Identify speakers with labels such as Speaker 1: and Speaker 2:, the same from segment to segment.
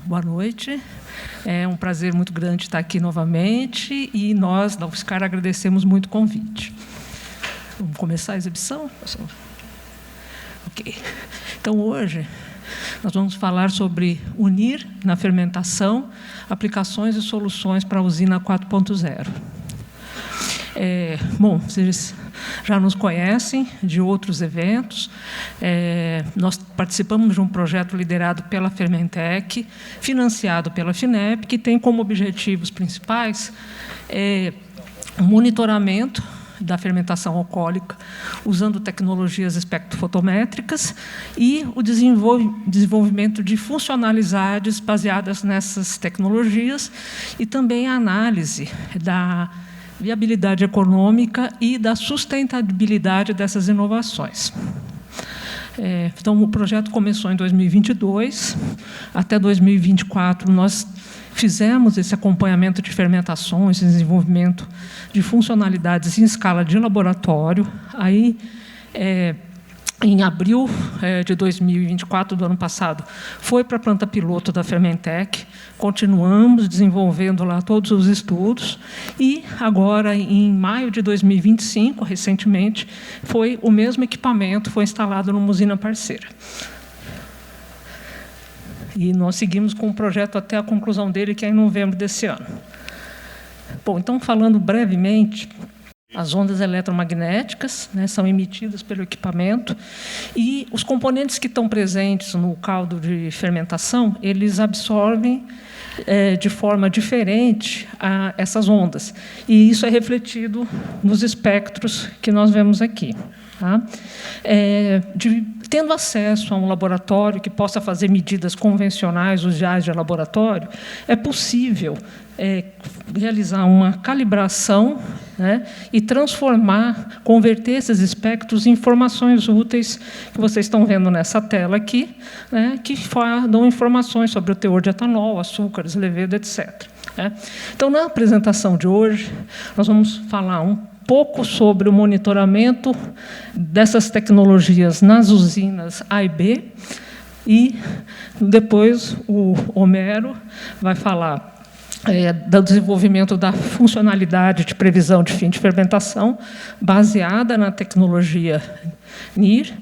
Speaker 1: boa noite. É um prazer muito grande estar aqui novamente e nós, da UFSCar, agradecemos muito o convite. Vamos começar a exibição? Ok. Então, hoje, nós vamos falar sobre unir na fermentação aplicações e soluções para a usina 4.0. Bom, vocês já nos conhecem de outros eventos. Nós participamos de um projeto liderado pela Fermentec, financiado pela FINEP, que tem como objetivos principais o monitoramento da fermentação alcoólica, usando tecnologias espectrofotométricas, e o desenvolvimento de funcionalidades baseadas nessas tecnologias, e também a análise da viabilidade econômica e da sustentabilidade dessas inovações. Então, o projeto começou em 2022. Até 2024, nós fizemos esse acompanhamento de fermentações, desenvolvimento de funcionalidades em escala de laboratório. Aí, em abril de 2024, do ano passado, foi para a planta piloto da Fermentec. Continuamos desenvolvendo lá todos os estudos. E, agora, em maio de 2025, recentemente, o mesmo equipamento foi instalado numa usina parceira. E nós seguimos com o projeto até a conclusão dele, que é em novembro desse ano. Bom, então, falando brevemente, as ondas eletromagnéticas, né, são emitidas pelo equipamento, e os componentes que estão presentes no caldo de fermentação, eles absorvem de forma diferente essas ondas. E isso é refletido nos espectros que nós vemos aqui. Tá? Tendo acesso a um laboratório que possa fazer medidas convencionais, usuais de laboratório, é possível realizar uma calibração, né, e converter esses espectros em informações úteis que vocês estão vendo nessa tela aqui, né, que dão informações sobre o teor de etanol, açúcares, levedo, etc. Né? Então, na apresentação de hoje, nós vamos falar um pouco sobre o monitoramento dessas tecnologias nas usinas A e B, e depois o Homero vai falar do desenvolvimento da funcionalidade de previsão de fim de fermentação baseada na tecnologia NIR.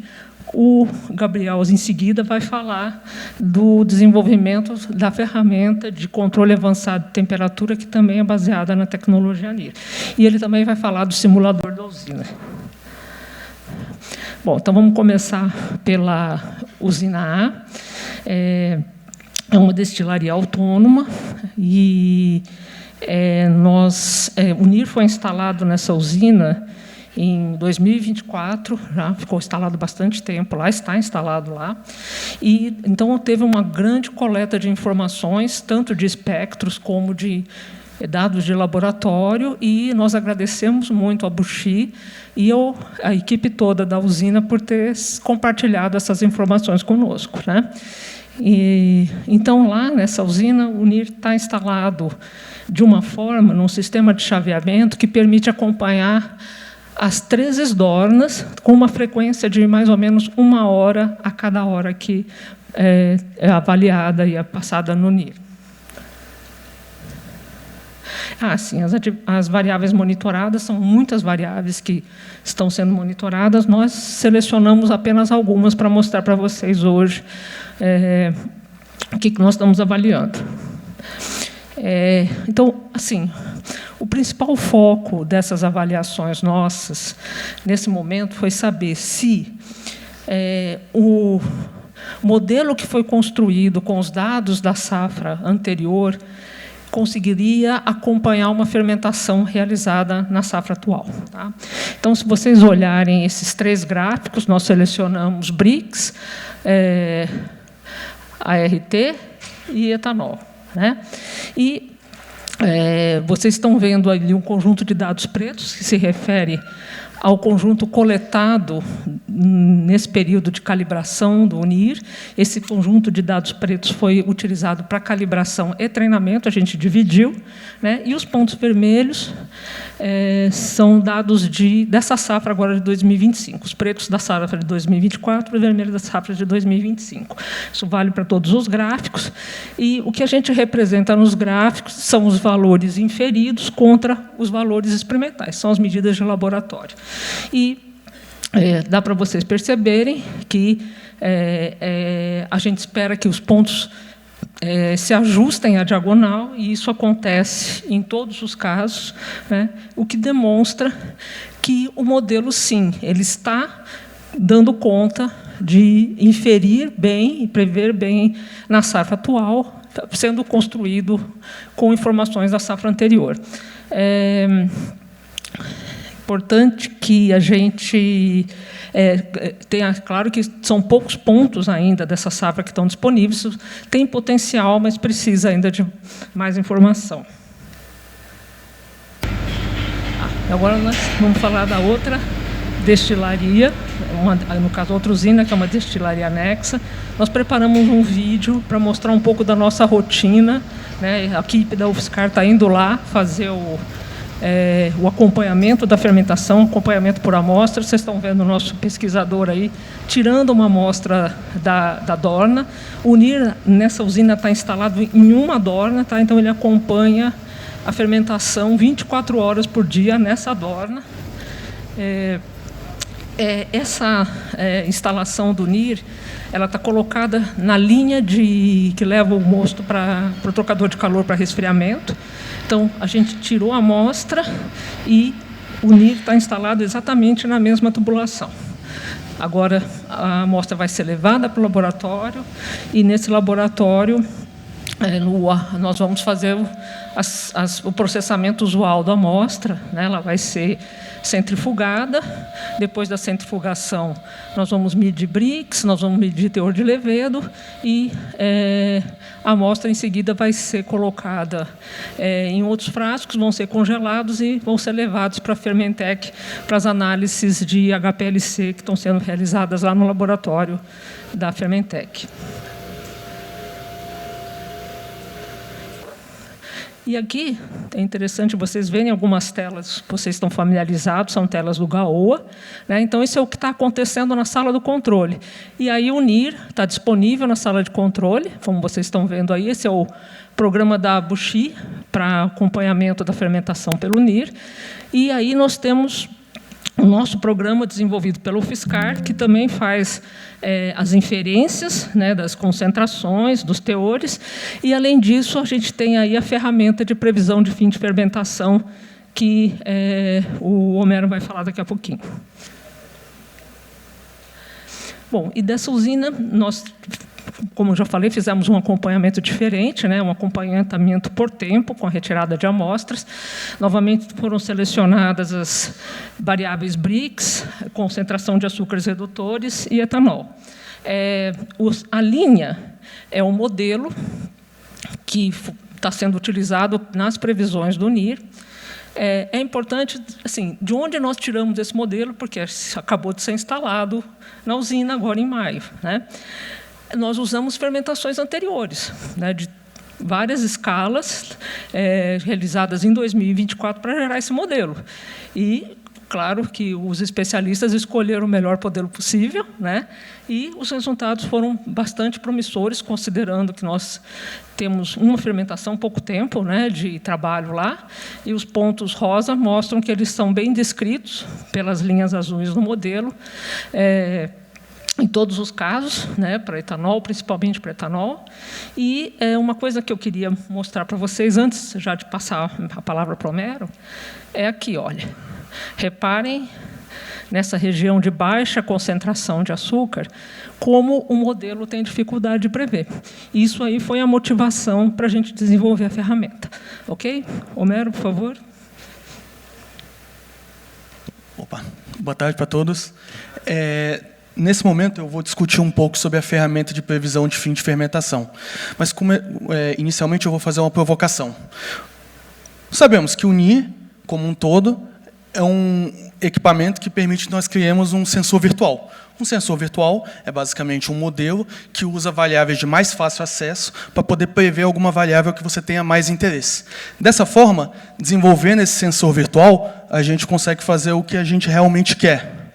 Speaker 1: O Gabriel, em seguida, vai falar do desenvolvimento da ferramenta de controle avançado de temperatura, que também é baseada na tecnologia NIR. E ele também vai falar do simulador da usina. Bom, então vamos começar pela usina A. É uma destilaria autônoma, e o NIR foi instalado nessa usina em 2024, já ficou instalado bastante tempo lá, está instalado lá. E, então, teve uma grande coleta de informações, tanto de espectros como de dados de laboratório, e nós agradecemos muito a Buxi e a equipe toda da usina por ter compartilhado essas informações conosco, né? Então, lá nessa usina, o NIR está instalado de uma forma, num sistema de chaveamento que permite acompanhar as 3 esdornas com uma frequência de mais ou menos 1 hora a cada hora que é avaliada e é passada no NIR. Sim, as variáveis monitoradas, são muitas variáveis que estão sendo monitoradas. Nós selecionamos apenas algumas para mostrar para vocês hoje o que nós estamos avaliando. Então, assim, o principal foco dessas avaliações nossas, nesse momento, foi saber se o modelo que foi construído com os dados da safra anterior conseguiria acompanhar uma fermentação realizada na safra atual. Tá? Então, se vocês olharem esses 3 gráficos, nós selecionamos BRICS, ART e etanol. Né? E vocês estão vendo ali um conjunto de dados pretos que se refere ao conjunto coletado nesse período de calibração do NIR. Esse conjunto de dados pretos foi utilizado para calibração e treinamento, a gente dividiu, né? E os pontos vermelhos são dados dessa safra agora de 2025, os pretos da safra de 2024 e o vermelho da safra de 2025. Isso vale para todos os gráficos, e o que a gente representa nos gráficos são os valores inferidos contra os valores experimentais, são as medidas de laboratório. E dá para vocês perceberem que a gente espera que os pontos se ajustem à diagonal, e isso acontece em todos os casos, né, o que demonstra que o modelo, sim, ele está dando conta de inferir bem e prever bem na safra atual, sendo construído com informações da safra anterior. Importante que a gente tenha claro que são poucos pontos ainda dessa safra que estão disponíveis, tem potencial, mas precisa ainda de mais informação. Agora nós vamos falar da outra destilaria, no caso, outra usina, que é uma destilaria anexa. Nós preparamos um vídeo para mostrar um pouco da nossa rotina, né? A equipe da UFSCar está indo lá fazer o acompanhamento da fermentação, acompanhamento por amostra. Vocês estão vendo o nosso pesquisador aí tirando uma amostra da dorna. O NIR, nessa usina, está instalado em uma dorna, tá? Então ele acompanha a fermentação 24 horas por dia nessa dorna. Essa instalação do NIR, ela está colocada na linha que leva o mosto para o trocador de calor para resfriamento. Então, a gente tirou a amostra e o NIR está instalado exatamente na mesma tubulação. Agora, a amostra vai ser levada para o laboratório, e nesse laboratório nós vamos fazer o processamento usual da amostra, né? Ela vai ser centrifugada. Depois da centrifugação, nós vamos medir Brix, nós vamos medir teor de levedo, e a amostra, em seguida, vai ser colocada em outros frascos, vão ser congelados e vão ser levados para a Fermentec, para as análises de HPLC que estão sendo realizadas lá no laboratório da Fermentec. E aqui é interessante vocês verem algumas telas, vocês estão familiarizados, são telas do GAOA, né? Então, isso é o que está acontecendo na sala do controle. E aí o NIR está disponível na sala de controle, como vocês estão vendo aí, esse é o programa da Bushi para acompanhamento da fermentação pelo NIR. E aí nós temos o nosso programa desenvolvido pelo UFSCar, que também faz as inferências, né, das concentrações, dos teores, e, além disso, a gente tem aí a ferramenta de previsão de fim de fermentação, que o Homero vai falar daqui a pouquinho. Bom, e dessa usina, nós, como eu já falei, fizemos um acompanhamento diferente, né, um acompanhamento por tempo, com a retirada de amostras. Novamente, foram selecionadas as variáveis Brix, concentração de açúcares redutores e etanol. A linha é um modelo que está sendo utilizado nas previsões do NIR. É importante, assim, de onde nós tiramos esse modelo, porque acabou de ser instalado na usina agora em maio, né? Nós usamos fermentações anteriores, né, de várias escalas realizadas em 2024 para gerar esse modelo. E, claro, que os especialistas escolheram o melhor modelo possível, né, e os resultados foram bastante promissores, considerando que nós temos uma fermentação pouco tempo, né, de trabalho lá, e os pontos rosa mostram que eles são bem descritos pelas linhas azuis no modelo, em todos os casos, né, para etanol, principalmente para etanol. E uma coisa que eu queria mostrar para vocês, antes já de passar a palavra para o Homero, é aqui, olha. Reparem nessa região de baixa concentração de açúcar, como o modelo tem dificuldade de prever. Isso aí foi a motivação para a gente desenvolver a ferramenta. Ok? Homero, por favor.
Speaker 2: Opa. Boa tarde para todos. Nesse momento, eu vou discutir um pouco sobre a ferramenta de previsão de fim de fermentação. Mas, inicialmente, eu vou fazer uma provocação. Sabemos que o NIR, como um todo, é um equipamento que permite que nós criemos um sensor virtual. Um sensor virtual é basicamente um modelo que usa variáveis de mais fácil acesso para poder prever alguma variável que você tenha mais interesse. Dessa forma, desenvolvendo esse sensor virtual, a gente consegue fazer o que a gente realmente quer,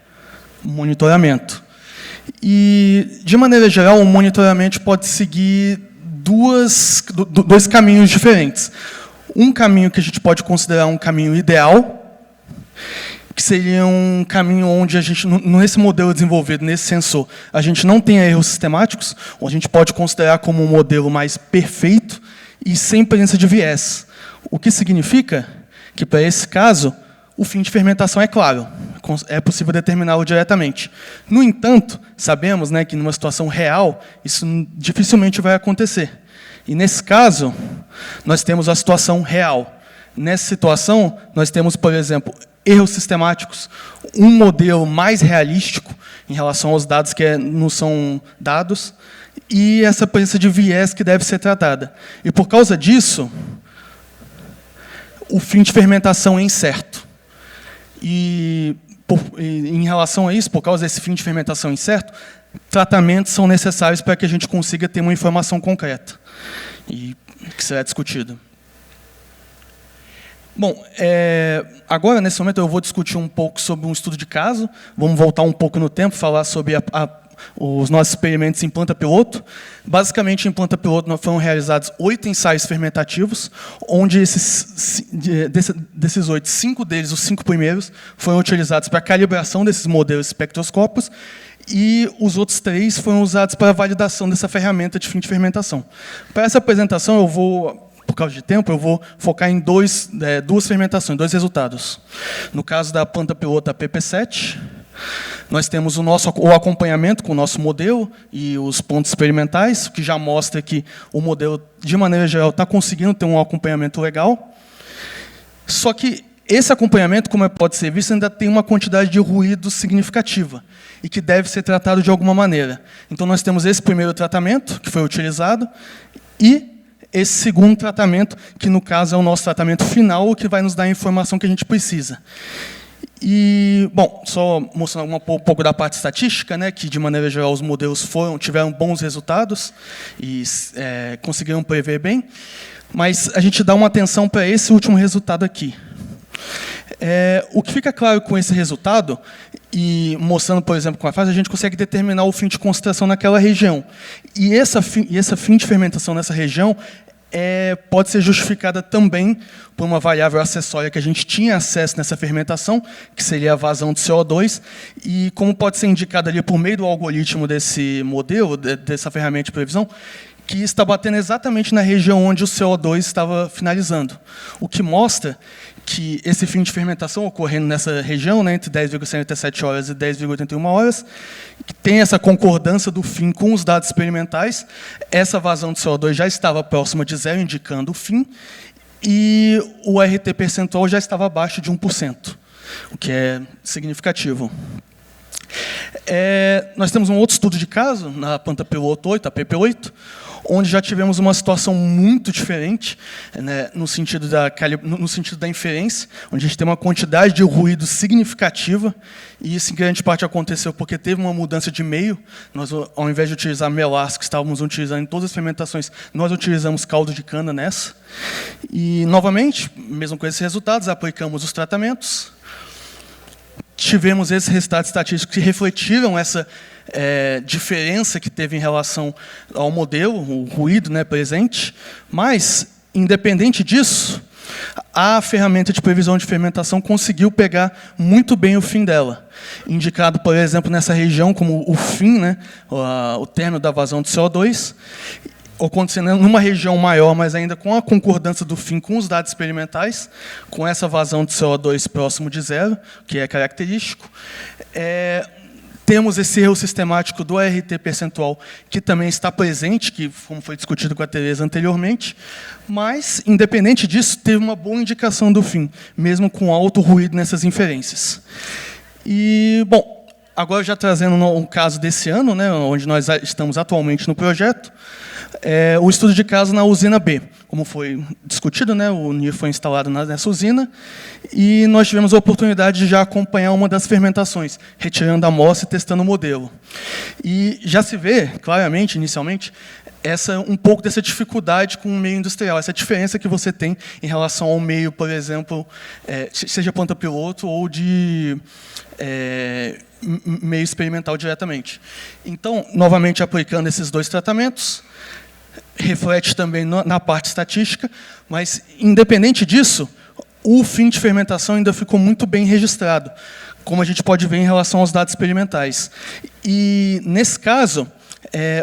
Speaker 2: monitoramento. E, de maneira geral, o monitoramento pode seguir dois caminhos diferentes. Um caminho que a gente pode considerar um caminho ideal, que seria um caminho onde a gente, nesse modelo desenvolvido, nesse sensor, a gente não tem erros sistemáticos, ou a gente pode considerar como um modelo mais perfeito e sem presença de viés. O que significa que, para esse caso, o fim de fermentação é claro, é possível determiná-lo diretamente. No entanto, sabemos, né, que, numa situação real, isso dificilmente vai acontecer. E, nesse caso, nós temos a situação real. Nessa situação, nós temos, por exemplo, erros sistemáticos, um modelo mais realístico em relação aos dados que não são dados, e essa presença de viés que deve ser tratada. E, por causa disso, o fim de fermentação é incerto. E, em relação a isso, por causa desse fim de fermentação incerto, tratamentos são necessários para que a gente consiga ter uma informação concreta, e que será discutido. Bom, agora, nesse momento, eu vou discutir um pouco sobre um estudo de caso. Vamos voltar um pouco no tempo, falar sobre os nossos experimentos em planta piloto. Basicamente, em planta piloto, foram realizados 8 ensaios fermentativos, onde desses 8, 5 deles, os 5 primeiros, foram utilizados para a calibração desses modelos espectroscópicos, e os outros 3 foram usados para a validação dessa ferramenta de fim de fermentação. Para essa apresentação, eu vou, por causa de tempo, eu vou focar em duas fermentações, 2 resultados. No caso da planta piloto PP7, nós temos o acompanhamento com o nosso modelo e os pontos experimentais, que já mostra que o modelo, de maneira geral, está conseguindo ter um acompanhamento legal. Só que esse acompanhamento, como pode ser visto, ainda tem uma quantidade de ruído significativa e que deve ser tratado de alguma maneira. Então, nós temos esse primeiro tratamento, que foi utilizado, e esse segundo tratamento, que, no caso, é o nosso tratamento final, o que vai nos dar a informação que a gente precisa. E, bom, só mostrando um pouco da parte estatística, né, que, de maneira geral, os modelos tiveram bons resultados e conseguiram prever bem, mas a gente dá uma atenção para esse último resultado aqui. O que fica claro com esse resultado, e mostrando, por exemplo, com a fase, a gente consegue determinar o fim de concentração naquela região. E essa fim de fermentação nessa região pode ser justificada também por uma variável acessória que a gente tinha acesso nessa fermentação, que seria a vazão de CO2, e como pode ser indicado ali por meio do algoritmo desse modelo, dessa ferramenta de previsão, que está batendo exatamente na região onde o CO2 estava finalizando. O que mostra que esse fim de fermentação ocorrendo nessa região, né, entre 10,77 horas e 10,81 horas, que tem essa concordância do fim com os dados experimentais, essa vazão de CO2 já estava próxima de 0, indicando o fim, e o RT percentual já estava abaixo de 1%, o que é significativo. Nós temos um outro estudo de caso, na planta piloto 8, a PP8, onde já tivemos uma situação muito diferente, né, no sentido da inferência, onde a gente tem uma quantidade de ruído significativa, e isso em grande parte aconteceu porque teve uma mudança de meio. Nós, ao invés de utilizar melaço, que estávamos utilizando em todas as fermentações, nós utilizamos caldo de cana nessa. E, novamente, mesmo com esses resultados, aplicamos os tratamentos, tivemos esses resultados estatísticos que refletiram essa diferença que teve em relação ao modelo, o ruído, né, presente, mas, independente disso, a ferramenta de previsão de fermentação conseguiu pegar muito bem o fim dela, indicado, por exemplo, nessa região como o fim, né, o término da vazão de CO2, acontecendo numa região maior, mas ainda com a concordância do fim com os dados experimentais, com essa vazão de CO2 próximo de 0, que é característico. Temos esse erro sistemático do RT percentual, que também está presente, que, como foi discutido com a Tereza anteriormente, mas, independente disso, teve uma boa indicação do fim, mesmo com alto ruído nessas inferências. E, bom, agora já trazendo um caso desse ano, né, onde nós estamos atualmente no projeto, o estudo de caso na usina B. Como foi discutido, né, o NIR foi instalado nessa usina, e nós tivemos a oportunidade de já acompanhar uma das fermentações, retirando a amostra e testando o modelo. E já se vê, claramente, inicialmente, um pouco dessa dificuldade com o meio industrial, essa diferença que você tem em relação ao meio, por exemplo, seja planta piloto ou de meio experimental diretamente. Então, novamente aplicando esses dois tratamentos, reflete também na parte estatística, mas, independente disso, o fim de fermentação ainda ficou muito bem registrado, como a gente pode ver em relação aos dados experimentais. E, nesse caso,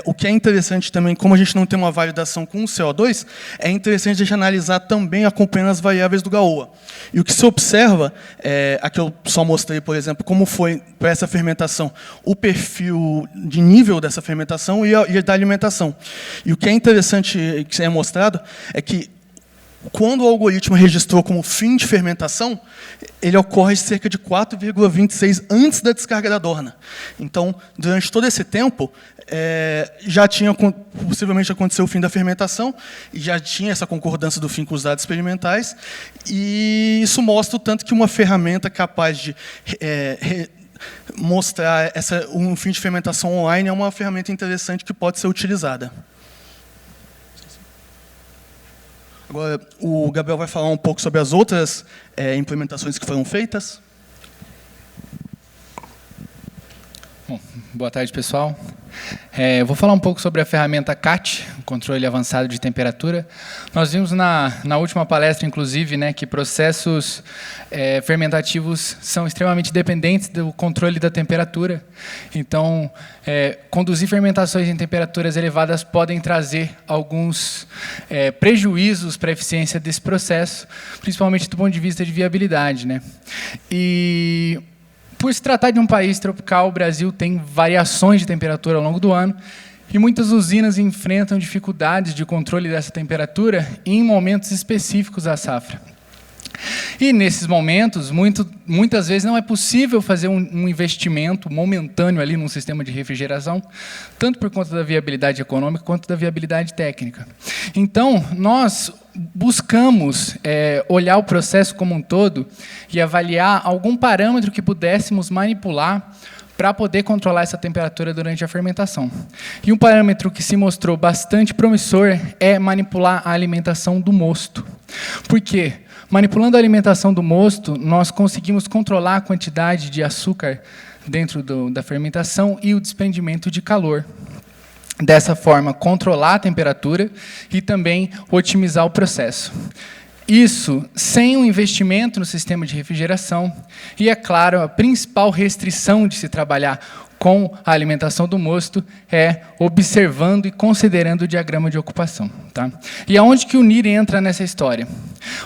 Speaker 2: o que é interessante também, como a gente não tem uma validação com o CO2, é interessante a gente analisar também acompanhando as variáveis do GAOA. E o que se observa, aqui eu só mostrei, por exemplo, como foi para essa fermentação, o perfil de nível dessa fermentação e da alimentação. E o que é interessante que é mostrado é que, quando o algoritmo registrou como fim de fermentação, ele ocorre cerca de 4,26 antes da descarga da Dorna. Então, durante todo esse tempo, já tinha possivelmente aconteceu o fim da fermentação, e já tinha essa concordância do fim com os dados experimentais, e isso mostra o tanto que uma ferramenta capaz de mostrar um fim de fermentação online é uma ferramenta interessante que pode ser utilizada. Agora, o Gabriel vai falar um pouco sobre as outras implementações que foram feitas.
Speaker 3: Bom, boa tarde, pessoal. Eu vou falar um pouco sobre a ferramenta CAT, o controle avançado de temperatura. Nós vimos na última palestra, inclusive, né, que processos fermentativos são extremamente dependentes do controle da temperatura. Então, conduzir fermentações em temperaturas elevadas podem trazer alguns prejuízos para a eficiência desse processo, principalmente do ponto de vista de viabilidade, né? E, por se tratar de um país tropical, o Brasil tem variações de temperatura ao longo do ano, e muitas usinas enfrentam dificuldades de controle dessa temperatura em momentos específicos da safra. E, nesses momentos, muitas vezes não é possível fazer um investimento momentâneo ali num sistema de refrigeração, tanto por conta da viabilidade econômica quanto da viabilidade técnica. Então, nós buscamos olhar o processo como um todo e avaliar algum parâmetro que pudéssemos manipular para poder controlar essa temperatura durante a fermentação. E um parâmetro que se mostrou bastante promissor é manipular a alimentação do mosto. Por quê? Manipulando a alimentação do mosto, nós conseguimos controlar a quantidade de açúcar dentro da fermentação e o desprendimento de calor. Dessa forma, controlar a temperatura e também otimizar o processo. Isso sem um investimento no sistema de refrigeração e, é claro, a principal restrição de se trabalhar com a alimentação do mosto é observando e considerando o diagrama de ocupação. Tá? E aonde que o NIR entra nessa história?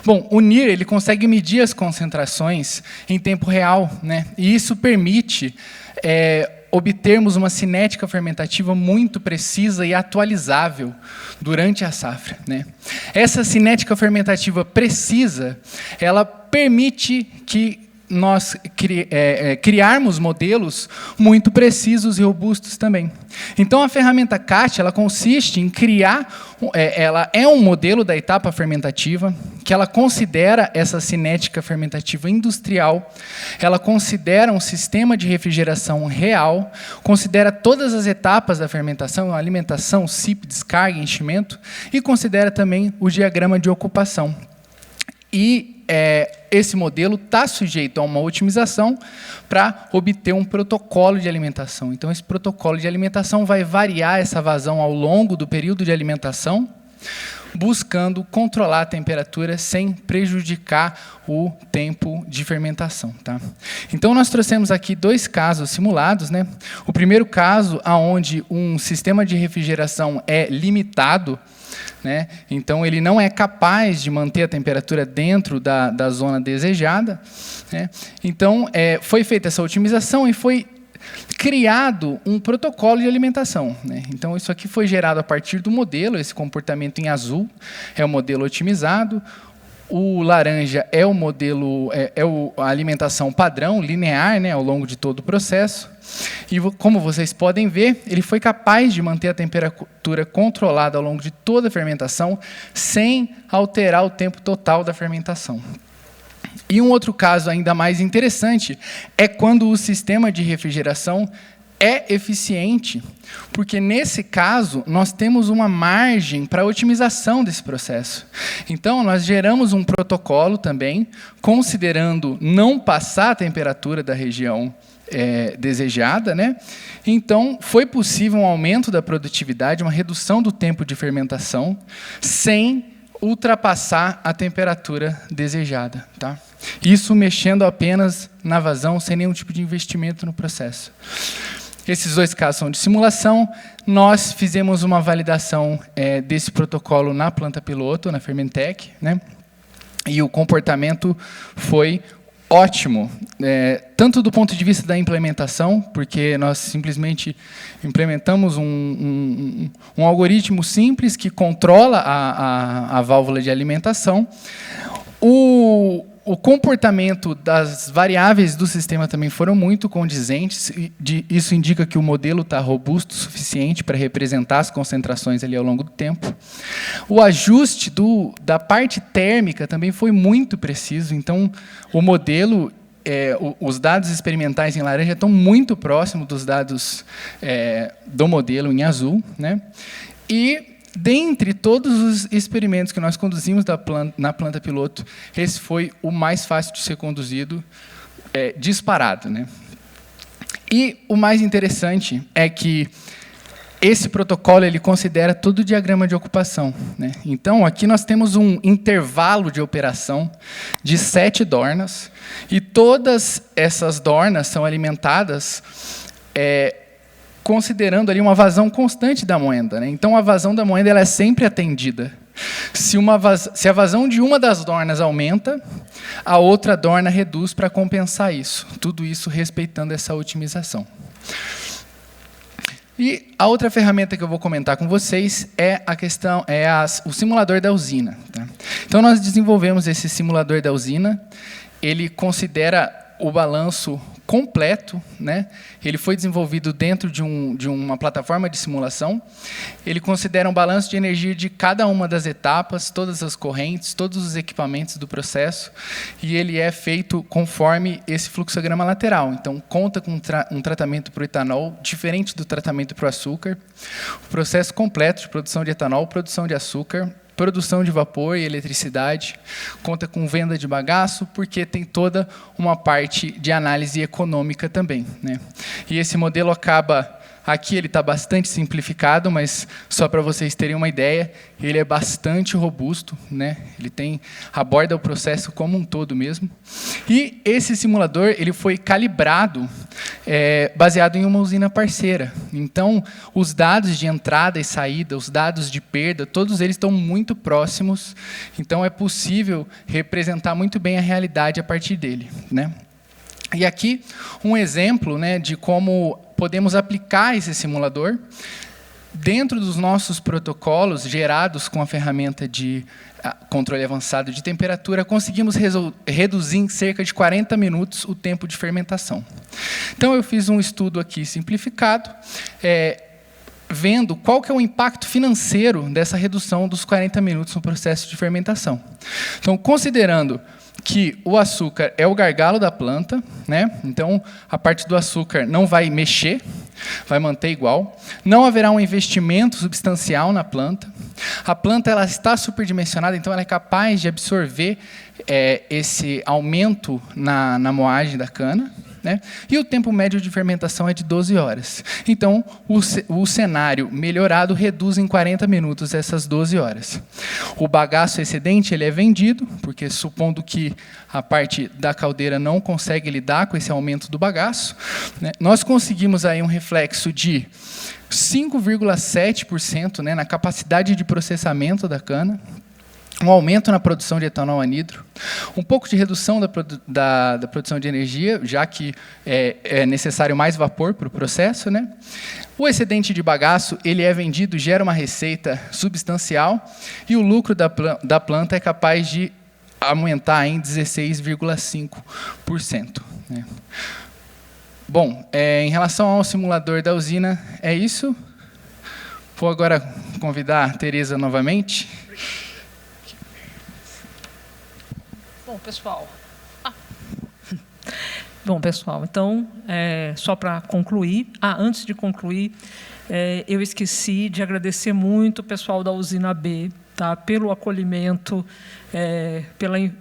Speaker 3: Bom, o NIR ele consegue medir as concentrações em tempo real, né? E isso permite obtermos uma cinética fermentativa muito precisa e atualizável durante a safra, né? Essa cinética fermentativa precisa, ela permite que nós criarmos modelos muito precisos e robustos também. Então, a ferramenta CAT, ela consiste em criar, ela é um modelo da etapa fermentativa, que ela considera essa cinética fermentativa industrial, ela considera um sistema de refrigeração real, considera todas as etapas da fermentação, alimentação, SIP, descarga, enchimento, e considera também o diagrama de ocupação. E esse modelo está sujeito a uma otimização para obter um protocolo de alimentação. Então, esse protocolo de alimentação vai variar essa vazão ao longo do período de alimentação, buscando controlar a temperatura sem prejudicar o tempo de fermentação. Tá? Então, nós trouxemos aqui 2 casos simulados, né? O primeiro caso, onde um sistema de refrigeração é limitado, né? Então, ele não é capaz de manter a temperatura dentro da zona desejada, né? Então, foi feita essa otimização e foi criado um protocolo de alimentação, né? Então, isso aqui foi gerado a partir do modelo, esse comportamento em azul é o modelo otimizado. O laranja é o modelo, a alimentação padrão, linear, né, ao longo de todo o processo. E como vocês podem ver, ele foi capaz de manter a temperatura controlada ao longo de toda a fermentação, sem alterar o tempo total da fermentação. E um outro caso ainda mais interessante é quando o sistema de refrigeração é eficiente, porque, nesse caso, nós temos uma margem para otimização desse processo. Então, nós geramos um protocolo também, considerando não passar a temperatura da região desejada, né? Então, foi possível um aumento da produtividade, uma redução do tempo de fermentação, sem ultrapassar a temperatura desejada. Tá? Isso mexendo apenas na vazão, sem nenhum tipo de investimento no processo. Esses dois casos são de simulação. Nós fizemos uma validação desse protocolo na planta piloto, na Fermentec, né? E o comportamento foi ótimo, tanto do ponto de vista da implementação, porque nós simplesmente implementamos um algoritmo simples que controla a válvula de alimentação. O comportamento das variáveis do sistema também foram muito condizentes. Isso indica que o modelo está robusto o suficiente para representar as concentrações ali ao longo do tempo. O ajuste da parte térmica também foi muito preciso. Então, o modelo, os dados experimentais em laranja estão muito próximos dos dados do modelo em azul, né? E dentre todos os experimentos que nós conduzimos na planta piloto, esse foi o mais fácil de ser conduzido, disparado, né? E o mais interessante é que esse protocolo ele considera todo o diagrama de ocupação, né? Então, aqui nós temos um intervalo de operação de 7 dornas, e todas essas dornas são alimentadas considerando ali uma vazão constante da moenda, né? Então, a vazão da moenda ela é sempre atendida. Se a vazão de uma das dornas aumenta, a outra dorna reduz para compensar isso. Tudo isso respeitando essa otimização. E a outra ferramenta que eu vou comentar com vocês o simulador da usina. Tá? Então, nós desenvolvemos esse simulador da usina. Ele considera o balanço completo, né? Ele foi desenvolvido dentro de uma plataforma de simulação. Ele considera um balanço de energia de cada uma das etapas, todas as correntes, todos os equipamentos do processo, e ele é feito conforme esse fluxograma lateral. Então, conta com um tratamento para o etanol, diferente do tratamento para o açúcar, o processo completo de produção de etanol, produção de açúcar, produção de vapor e eletricidade, conta com venda de bagaço, porque tem toda uma parte de análise econômica também, né? E esse modelo acaba... Aqui ele está bastante simplificado, mas só para vocês terem uma ideia, ele é bastante robusto, né? Ele aborda o processo como um todo mesmo. E esse simulador ele foi calibrado baseado em uma usina parceira. Então, os dados de entrada e saída, os dados de perda, todos eles estão muito próximos. Então, é possível representar muito bem a realidade a partir dele, né? E aqui um exemplo, né, de como podemos aplicar esse simulador dentro dos nossos protocolos gerados com a ferramenta de controle avançado de temperatura. Conseguimos reduzir em cerca de 40 minutos o tempo de fermentação. Então, eu fiz um estudo aqui simplificado, vendo qual que é o impacto financeiro dessa redução dos 40 minutos no processo de fermentação. Então, considerando que o açúcar é o gargalo da planta, né? Então, a parte do açúcar não vai mexer, vai manter igual. Não haverá um investimento substancial na planta. A planta ela está superdimensionada, então ela é capaz de absorver esse aumento na moagem da cana, né? E o tempo médio de fermentação é de 12 horas. Então, o cenário melhorado reduz em 40 minutos essas 12 horas. O bagaço excedente ele é vendido, porque supondo que a parte da caldeira não consegue lidar com esse aumento do bagaço, né, nós conseguimos aí um reflexo de 5,7%, né, na capacidade de processamento da cana, um aumento na produção de etanol anidro, um pouco de redução da produção de energia, já que é necessário mais vapor para o processo, né? O excedente de bagaço ele é vendido, gera uma receita substancial, e o lucro da planta é capaz de aumentar em 16,5%. Né? Bom, em relação ao simulador da usina, é isso. Vou agora convidar a Tereza novamente.
Speaker 1: Bom, pessoal, então, só para concluir, antes de concluir, eu esqueci de agradecer muito o pessoal da usina B, tá, pelo acolhimento,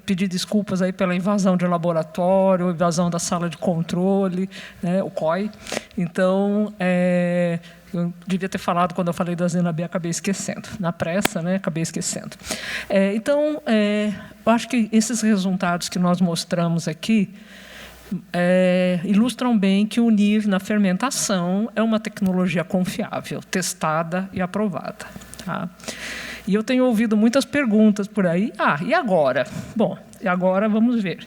Speaker 1: pedir desculpas aí pela invasão de laboratório, invasão da sala de controle, né, o COI. Então, eu devia ter falado quando eu falei da usina B, acabei esquecendo. Na pressa, né, acabei esquecendo. Então, eu acho que esses resultados que nós mostramos aqui ilustram bem que o NIR na fermentação é uma tecnologia confiável, testada e aprovada. Tá? E eu tenho ouvido muitas perguntas por aí. E agora? Bom, e agora vamos ver.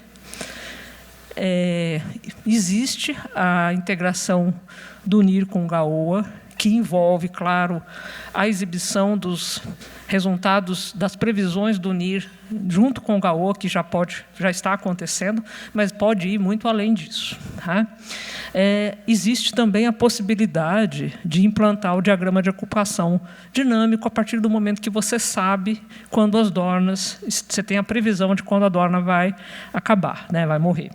Speaker 1: Existe a integração do NIR com o GAOA, que envolve, claro, a exibição dos resultados das previsões do NIR junto com o GAOA, que já está acontecendo, mas pode ir muito além disso. Tá? Existe também a possibilidade de implantar o diagrama de ocupação dinâmico a partir do momento que você sabe quando as dornas, você tem a previsão de quando a dorna vai acabar, né, vai morrer.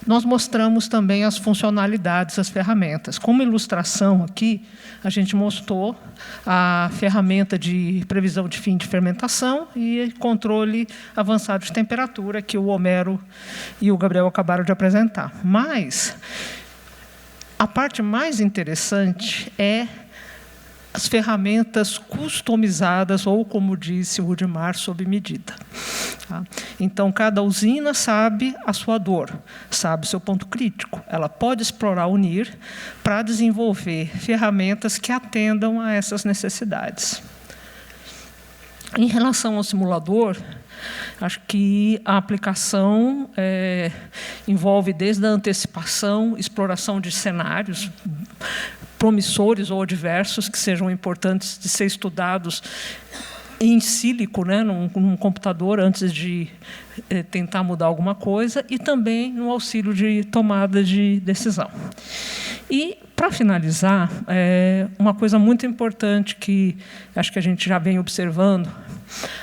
Speaker 1: Nós mostramos também as funcionalidades das ferramentas. Como ilustração aqui, a gente mostrou a ferramenta de previsão de fim de fermentação e controle avançado de temperatura, que o Homero e o Gabriel acabaram de apresentar. Mas a parte mais interessante é as ferramentas customizadas, ou, como disse o Rudimar, sob medida. Tá? Então, cada usina sabe a sua dor, sabe o seu ponto crítico. Ela pode explorar o NIR para desenvolver ferramentas que atendam a essas necessidades. Em relação ao simulador, acho que a aplicação envolve desde a antecipação, exploração de cenários promissores ou adversos, que sejam importantes de ser estudados em sílico, né, num computador, antes de tentar mudar alguma coisa, e também no auxílio de tomada de decisão. E, para finalizar, uma coisa muito importante que acho que a gente já vem observando,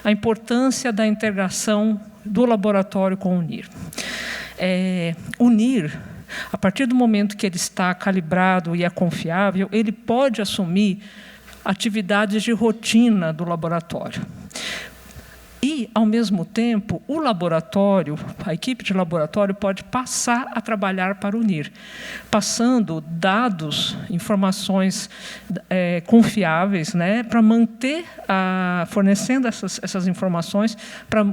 Speaker 1: a importância da integração do laboratório com o NIR. O NIR, a partir do momento que ele está calibrado e é confiável, ele pode assumir atividades de rotina do laboratório. E, ao mesmo tempo, o laboratório, a equipe de laboratório pode passar a trabalhar para o NIR, passando dados, informações confiáveis, né, para manter, fornecendo essas informações para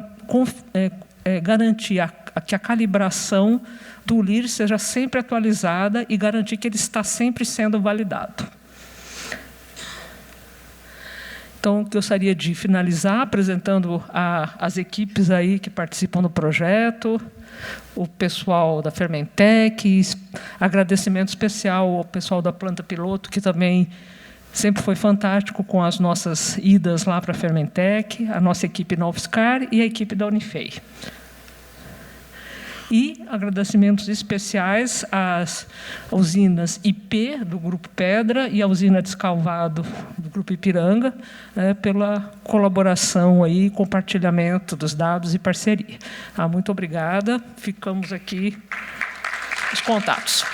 Speaker 1: garantir que a calibração do NIR seja sempre atualizada e garantir que ele está sempre sendo validado. Então, gostaria de finalizar apresentando as equipes aí que participam do projeto, o pessoal da Fermentec, agradecimento especial ao pessoal da planta piloto, que também sempre foi fantástico com as nossas idas lá para a Fermentec, a nossa equipe na UFSCar e a equipe da Unifei. E agradecimentos especiais às usinas IP, do Grupo Pedra, e à usina Descalvado, do Grupo Ipiranga, pela colaboração aí, compartilhamento dos dados e parceria. Muito obrigada. Ficamos aqui os contatos.